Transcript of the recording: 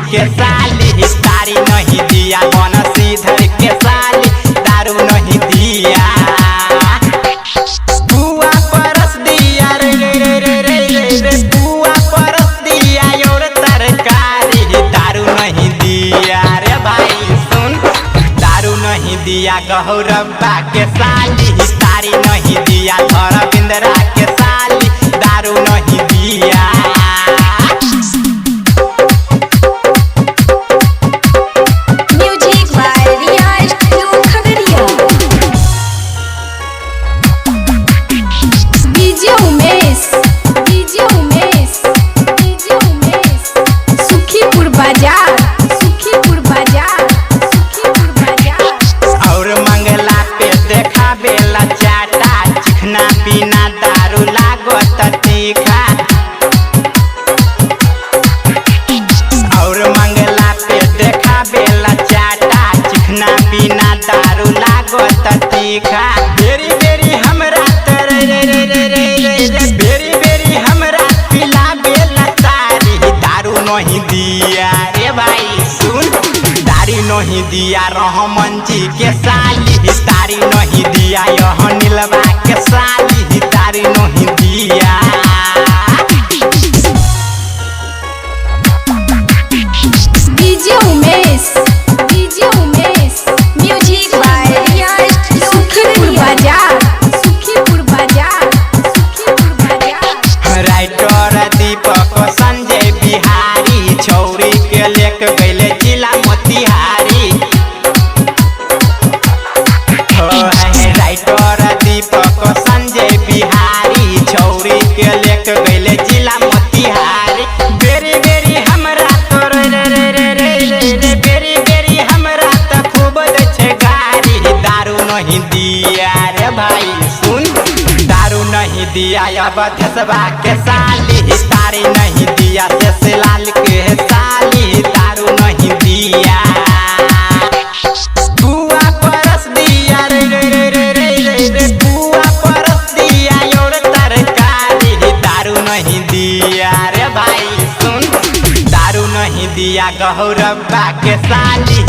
के साली तारी नहीं दिया बनसीधर के साली दारू नहीं दिया बुआ परस दिया रे रे रे रे रे रे रे बुआ परस दिया और तरकारी दारू नहीं दिया रे भाई सुन दारू नहीं दिया गौरब्बा के साली तारी नहीं दिया धर्मेंद्रा के साली दारू नहीं दिया बिना दारू लागत तीखा और मंगला पे देखा बेला चाटा चिखना बिना दारू लागत तीखा बेरी बेरी हमरा रे रे रे रे रे रे बेरी बेरी हमरा पिला बेला तारी दारू नहीं दिया रे भाई सुन दारू नहीं दिया रहमान जी के साली तारी नहीं दिया यह नीलवा के साली तारी नहीं दिया DJ Umesh music by Sukhipur Bazar writer दीपक संजय बिहारी छौरी के लेके गइले जिला मोतिहारी राइटर दीपक संजय बिहारी छौरी के लेके गइले जिला मोतिहारी बेरी बेरी हमरा तो रे रे रे रे रे रे बेरी बेरी हमरा तो खूब दे गारी दारू नहीं दिया रे भाई सुन दारू नहीं दिया अब धसबा के साली तारी नहीं दिया लाल के साली दारू नहीं दिया बुआ परस दिया रे रे रे रे रे रे बुआ परस दिया और तरकारी दारू नहीं दिया रे भाई सुन दारू नहीं दिया गौरब्बा के साली